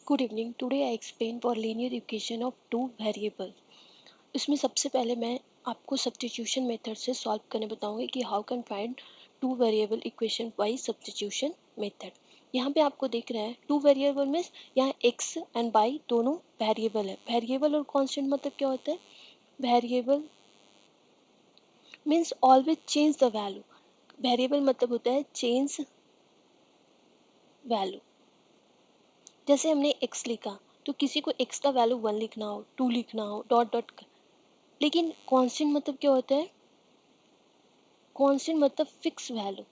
Good evening. Today I explain for linear equation of two variable. इसमें सबसे पहले मैं आपको सब्स्टिट्यूशन मेथड से सॉल्व करने बताऊंगी कि how can find two variable equation by substitution method. यहाँ पे आपको दिख रहा है टू वेरिएबल में यहाँ एक्स एंड बाई दोनों वेरिएबल है। वेरिएबल और कांस्टेंट मतलब क्या होता है? Variable means always change the value. Variable मतलब होता है चेंज वैल्यू। जैसे हमने x लिखा तो किसी को x का वैल्यू 1 लिखना हो, 2 लिखना हो, डॉट डॉट। लेकिन कांस्टेंट मतलब क्या होता है? कांस्टेंट मतलब फिक्स वैल्यू।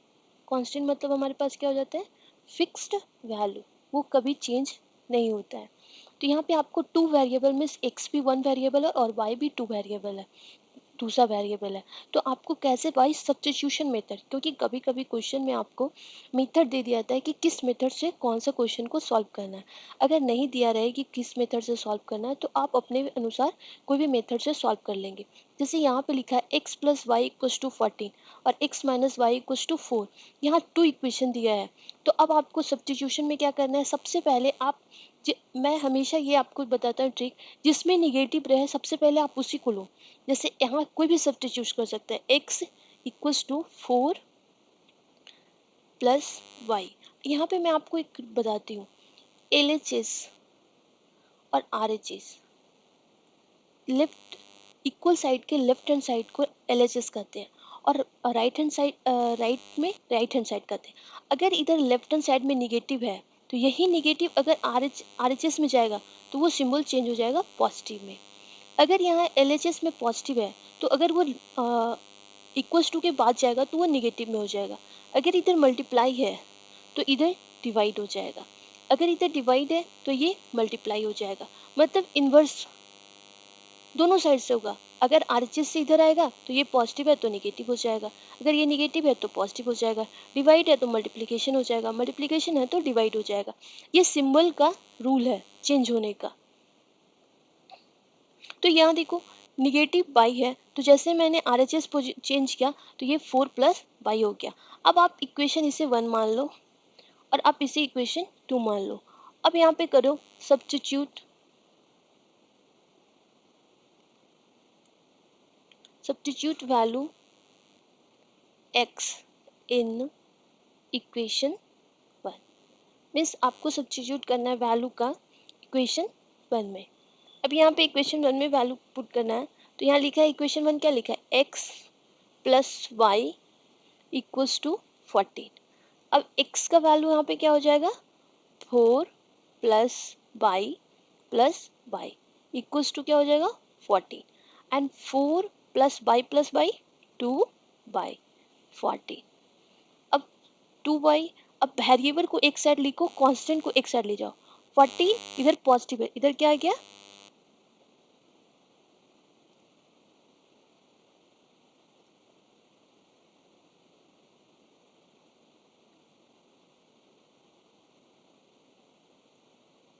कांस्टेंट मतलब हमारे पास क्या हो जाता है? फिक्स्ड वैल्यू, वो कभी चेंज नहीं होता है। तो यहाँ पे आपको टू वेरिएबल में x भी वन वेरिएबल है और y भी टू वेरिएबल है, दूसरा वेरिएबल है। तो आपको कैसे बाई सब्स्टिट्यूशन मेथड, क्योंकि कभी कभी क्वेश्चन में आपको मेथड दे दिया जाता है कि किस मेथड से कौन सा क्वेश्चन को सॉल्व करना है। अगर नहीं दिया रहे कि किस मेथड से सॉल्व करना है तो आप अपने अनुसार कोई भी मेथड से सॉल्व कर लेंगे। जैसे यहाँ पे लिखा है x plus y equals to 14 और x minus y equals to 4। यहाँ टू इक्वेशन दिया है। तो अब आपको सब्स्टिट्यूशन में क्या करना है? सबसे पहले आप मैं हमेशा ये आपको बताता हूँ ट्रिक, जिसमें निगेटिव रहे सबसे पहले आप उसी को लो। जैसे यहाँ कोई भी सब्स्टिट्यूट कर सकते हैं। x equals to 4 plus y. यहाँ पे मैं आपको एक बताती हूँ, LHS और RHS, लेफ्ट इक्वल साइड के लेफ्ट हैंड साइड को LHS कहते हैं और राइट हैंड साइड राइट में राइट हैंड साइड कहते हैं। अगर इधर लेफ्ट हैंड साइड में निगेटिव है तो यही निगेटिव अगर RHS में जाएगा तो वो सिंबल चेंज हो जाएगा पॉजिटिव में। अगर यहाँ LHS में पॉजिटिव है तो अगर वो इक्वल्स टू के बाद जाएगा तो वो निगेटिव में हो जाएगा। अगर इधर मल्टीप्लाई है तो इधर डिवाइड हो जाएगा। अगर इधर डिवाइड है तो ये मल्टीप्लाई हो जाएगा। मतलब इन्वर्स दोनों साइड से होगा। अगर RHS से इधर आएगा तो ये पॉजिटिव है तो निगेटिव हो जाएगा, अगर ये निगेटिव है तो पॉजिटिव हो जाएगा, डिवाइड है तो मल्टीप्लिकेशन हो जाएगा, मल्टीप्लिकेशन है तो डिवाइड हो जाएगा। ये सिंबल का रूल है चेंज होने का। तो यहाँ देखो निगेटिव बाई है तो जैसे मैंने RHS चेंज किया तो ये 4 प्लस बाई हो गया। अब आप इक्वेशन इसे 1 मान लो और आप इसे इक्वेशन 2 मान लो। अब यहाँ पे करो substitute. Substitute value x in equation 1 means आपको सब्स्टिट्यूट करना है वैल्यू का इक्वेशन 1 में। अब यहाँ पे इक्वेशन 1 में वैल्यू पुट करना है तो यहाँ लिखा है इक्वेशन 1 क्या लिखा है? x plus y equals to 14। अब x का वैल्यू यहाँ पे क्या हो जाएगा? 4 प्लस बाई इक्वल्स टू क्या हो जाएगा? 14 एंड 4 प्लस बाई 2 बाई 14। अब 2 बाई, अब वेरिएबल को एक साइड लिखो, कांस्टेंट को एक साइड ले जाओ। 14 इधर पॉजिटिव है, इधर क्या आ गया?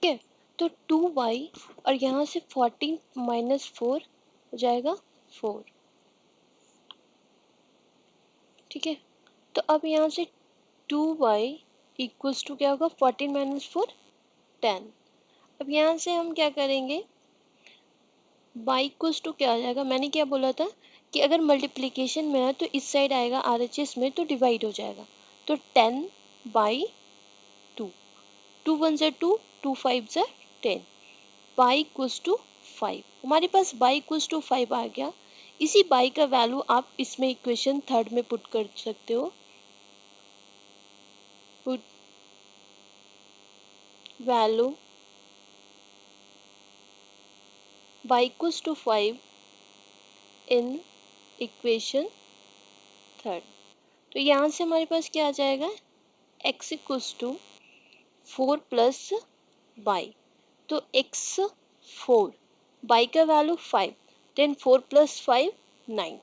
ठीक है, तो 2y और यहाँ से 14 माइनस 4 हो जाएगा 4। ठीक है, तो अब यहाँ से 2y इक्वल्स टू क्या होगा? 14 माइनस 4 10। अब यहाँ से हम क्या करेंगे? y इक्वल्स टू क्या आ जाएगा? मैंने क्या बोला था कि अगर मल्टीप्लिकेशन में है तो इस साइड आएगा RHS में तो डिवाइड हो जाएगा। तो 10 बाई 2, 2 1 से 2, 2 5 से 10, y इक्वल्स टू 5। हमारे पास y इक्वल्स टू 5 आ गया। इसी y का वैल्यू आप इसमें इक्वेशन थर्ड में पुट कर सकते हो। Put value y equals to 5 in equation third. तो यहाँ से हमारे पास क्या आ जाएगा? x equals to 4 plus y, तो x 4, बाई का वैल्यू 5, देन 4 प्लस 5 9।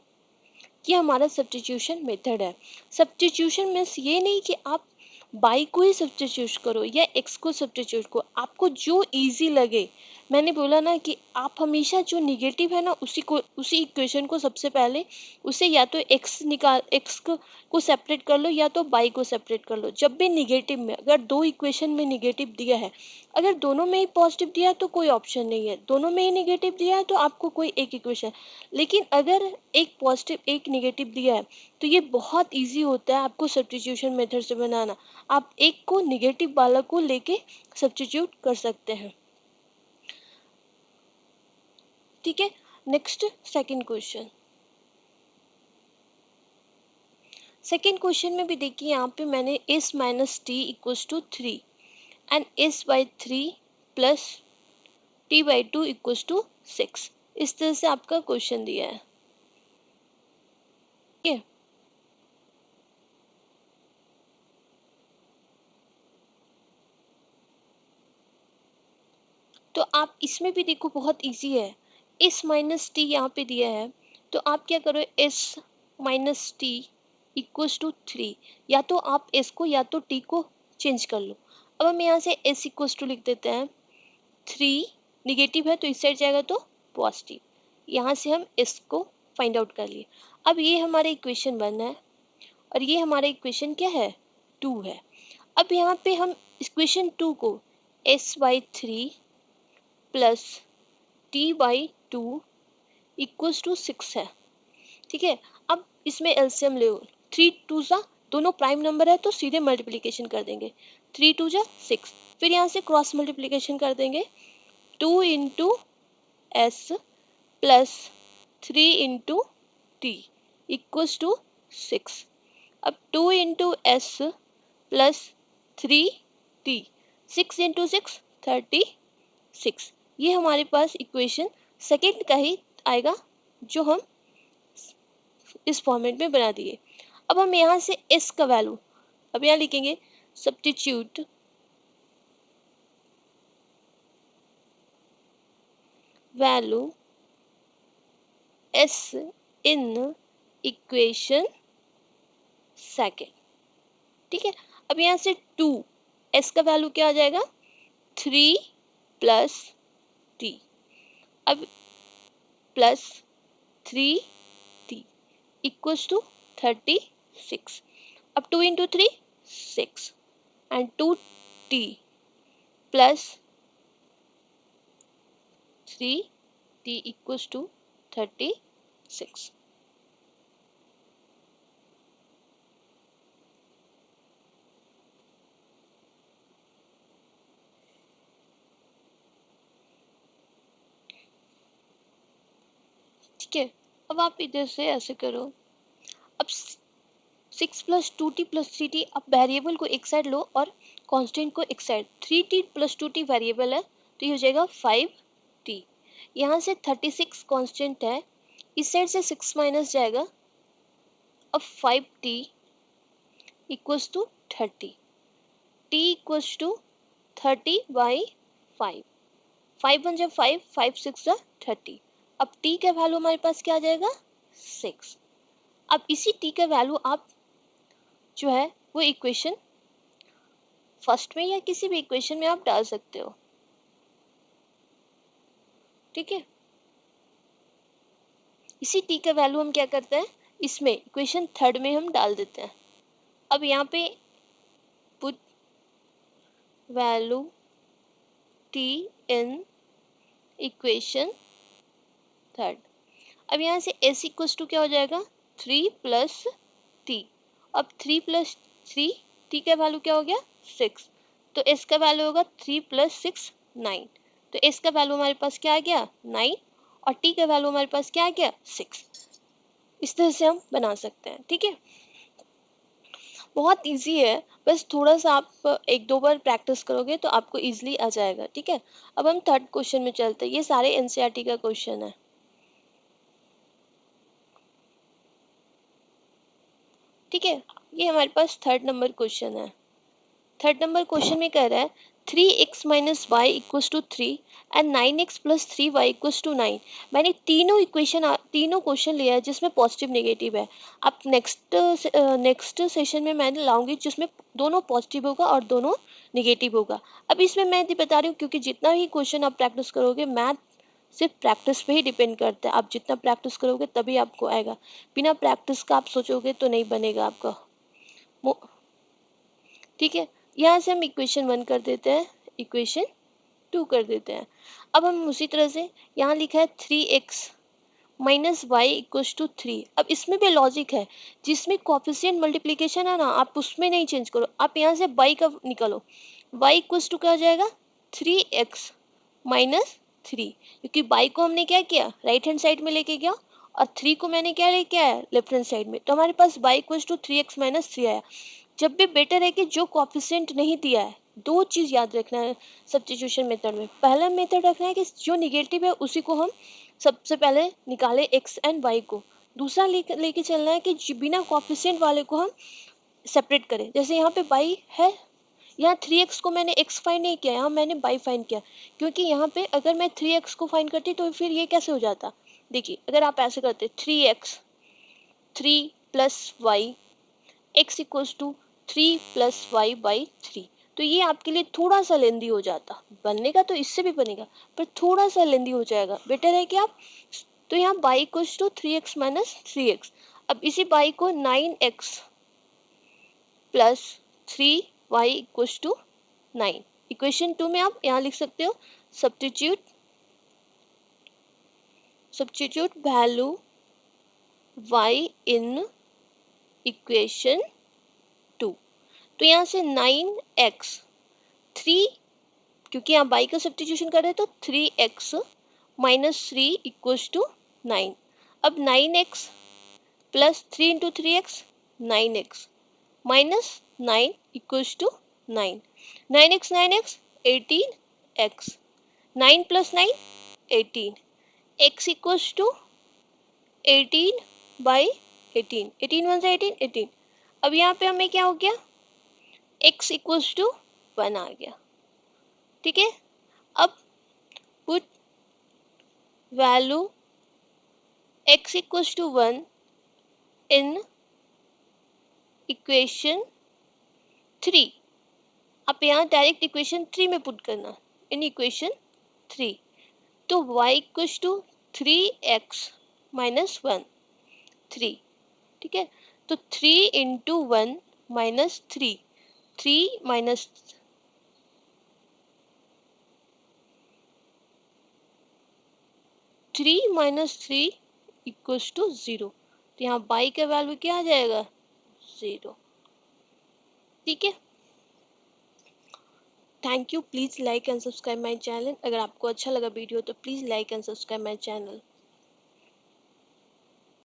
ये हमारा सब्स्टिट्यूशन मेथड है। सब्स्टिट्यूशन मीन्स ये नहीं कि आप बाई को ही सब्स्टिट्यूट करो या एक्स को सब्स्टिट्यूट करो, आपको जो इजी लगे। मैंने बोला ना कि आप हमेशा जो निगेटिव है ना उसी इक्वेशन को सबसे पहले उसे या तो एक्स को सेपरेट कर लो या तो बाई को सेपरेट कर लो। जब भी निगेटिव में, अगर दो इक्वेशन में निगेटिव दिया है, अगर दोनों में ही पॉजिटिव दिया है तो कोई ऑप्शन नहीं है, दोनों में ही निगेटिव दिया है तो आपको कोई एक इक्वेशन। लेकिन अगर एक पॉजिटिव एक निगेटिव दिया है तो ये बहुत इजी होता है आपको सब्स्टिट्यूशन मेथड से बनाना। आप एक को निगेटिव वाला को लेके सब्स्टिट्यूट कर सकते हैं। ठीक है, next second question. Second question में भी देखिए यहाँ पे मैंने s minus t equals to 3 and s by 3 plus t by 2 equals to 6, इस तरह से आपका क्वेश्चन दिया है। ठीक है, तो आप इसमें भी देखो बहुत इजी है। s माइनस टी यहाँ पे दिया है तो आप क्या करो, s minus t equals to 3, या तो आप s को या तो t को चेंज कर लो। अब हम यहाँ से s इक्वल्स टू लिख देते हैं 3, निगेटिव है तो इस साइड जाएगा तो पॉजिटिव। यहाँ से हम s को फाइंड आउट कर लिए। अब ये हमारा इक्वेशन 1 है और ये हमारा इक्वेशन क्या है, 2 है। अब यहाँ पे हम इक्वेशन 2 को s by 3 plus t by 2 equals to 6 है। ठीक है, अब इसमें एलसीएम ले, 3 2 सा, दोनों प्राइम नंबर है तो सीधे मल्टीप्लिकेशन कर देंगे, 3 2 जा 6, फिर यहाँ से क्रॉस मल्टीप्लिकेशन कर देंगे, 2 into s plus 3 into t equals to 6। अब 2 into s plus 3 t, 6 into 6 36, ये हमारे पास इक्वेशन सेकेंड का ही आएगा जो हम इस फॉर्मेट में बना दिए। अब हम यहाँ से s का वैल्यू अब यहाँ लिखेंगे, substitute value s in equation second. ठीक है, अब यहाँ से 2 s का वैल्यू क्या आ जाएगा, 3 प्लस t, अब प्लस 3 t इक्वल्स टू 36। अब 2 into 3 6 and 2t plus 3t equals to 36। ठीक है, अब आप इधर से ऐसे करो, अब 6 प्लस 2t प्लस 3t, अब वेरिएबल को एक साइड लो और कांस्टेंट को एक side, 3t plus 2t variable है तो ये हो जाएगा 5t। यहाँ से 36 कांस्टेंट है, इस साइड से 6 माइनस जाएगा, अब 5t equals to 30, t equals to 30 by 5, 5 1 जा 5, 5 6 जा 30। अब t का वैल्यू हमारे पास क्या आ जाएगा, 6। अब इसी t का वैल्यू आप जो है वो इक्वेशन फर्स्ट में या किसी भी इक्वेशन में आप डाल सकते हो। ठीक है, इसी t का वैल्यू हम क्या करते हैं, इसमें इक्वेशन थर्ड में हम डाल देते हैं। अब यहाँ पे पुट वैल्यू t इन इक्वेशन थर्ड। अब यहाँ से s इक्वल्स टू क्या हो जाएगा, 3 प्लस t, अब 3 प्लस 3, t का वैल्यू क्या हो गया 6, तो s का वैल्यू होगा 3 प्लस 6 9, तो s का वैल्यू हमारे पास क्या आ गया 9 और t का वैल्यू हमारे पास क्या आ गया 6। इस तरह से हम बना सकते हैं। ठीक है, बहुत इजी है, बस थोड़ा सा आप एक दो बार प्रैक्टिस करोगे तो आपको इजीली आ जाएगा। ठीक है, अब हम थर्ड क्वेश्चन में चलते हैं, ये सारे एनसीईआरटी का क्वेश्चन है। ठीक है, ये हमारे पास थर्ड नंबर क्वेश्चन है। थर्ड नंबर क्वेश्चन में कह रहा है 3x minus y equals to 3 and 9x plus 3y equals to 9। मैंने तीनों क्वेश्चन लिया है जिसमें पॉजिटिव नेगेटिव है। अब नेक्स्ट सेशन में मैं लाऊंगी जिसमें दोनों पॉजिटिव होगा और दोनों नेगेटिव होगा। अब इसमें मैं ये बता रही हूँ क्योंकि जितना ही क्वेश्चन आप प्रैक्टिस करोगे, मैथ सिर्फ प्रैक्टिस पे ही डिपेंड करता है। आप जितना प्रैक्टिस करोगे तभी आपको आएगा। बिना प्रैक्टिस का आप सोचोगे तो नहीं बनेगा आपका। ठीक है, यहाँ से हम इक्वेशन 1 कर देते हैं, इक्वेशन 2 कर देते हैं। अब हम उसी तरह से यहाँ लिखा है 3x minus y equals to 3। अब इसमें भी लॉजिक है, जिसमें कोफिशिएंट मल्टीप्लीकेशन है ना, आप उसमें नहीं चेंज करो, आप यहाँ से y का निकालो। y इक्वल्स टू क्या हो जाएगा, 3x माइनस 3, क्योंकि y को हमने क्या किया, राइट हैंड साइड में लेके गया और 3 को मैंने क्या लेके आया, लेफ्ट हैंड साइड में। तो हमारे पास y equals to 3x minus 3 आया। जब भी बेटर है कि जो कोफिशिएंट नहीं दिया है, दो चीज याद रखना है सब्स्टिट्यूशन मेथड में। पहला मेथड रखना है कि जो निगेटिव है उसी को हम सबसे पहले निकाले, x एंड y को। दूसरा लेके चलना है कि बिना कोफिशिएंट वाले को हम सेपरेट करें। जैसे यहाँ पे y है, यहाँ 3x को मैंने x फाइंड नहीं किया, यहाँ मैंने y फाइंड किया। क्योंकि यहाँ पे अगर मैं 3x को फाइंड करती तो फिर ये कैसे हो जाता, देखिए अगर आप ऐसे करते 3x 3 plus y x equals to 3 plus y by 3, तो ये आपके लिए थोड़ा सा लेंदी हो जाता। बनने का तो इससे भी बनेगा, पर थोड़ा सा लेंदी हो जाएगा। बेटर है कि आप, तो यहाँ y equals to 3x minus 3x। अब इसी y को 9x plus 3y equals to 9, equation 2 में आप यहाँ लिख सकते हो substitute value y in equation 2। तो यहाँ से 9x 3, क्योंकि यहाँ y का सब्स्टिट्यूशन कर रहे हैं तो 3x माइनस 3 इक्वल्स टू 9। अब 9x plus 3 into 3x 9x minus 9 equals to 9। 9x 18x 9 plus 9 18, x equals to 18 by 18, 18 one से 18 18। अब यहाँ पे हमें क्या हो गया, x इक्वल्स टू 1 आ गया। ठीक है, अब put value x equals to 1 in equation 3। आप यहाँ डायरेक्ट इक्वेशन 3 में पुट करना, इन इक्वेशन 3। तो y equals to 3x minus 1 3। ठीक है, तो 3 into 1 minus 3, 3 minus 3 minus 3 equals to 0। तो यहाँ y का वैल्यू क्या आ जाएगा, 0। ठीक है, thank you. Please like and subscribe my channel. अगर आपको अच्छा लगा वीडियो तो please like and subscribe my channel.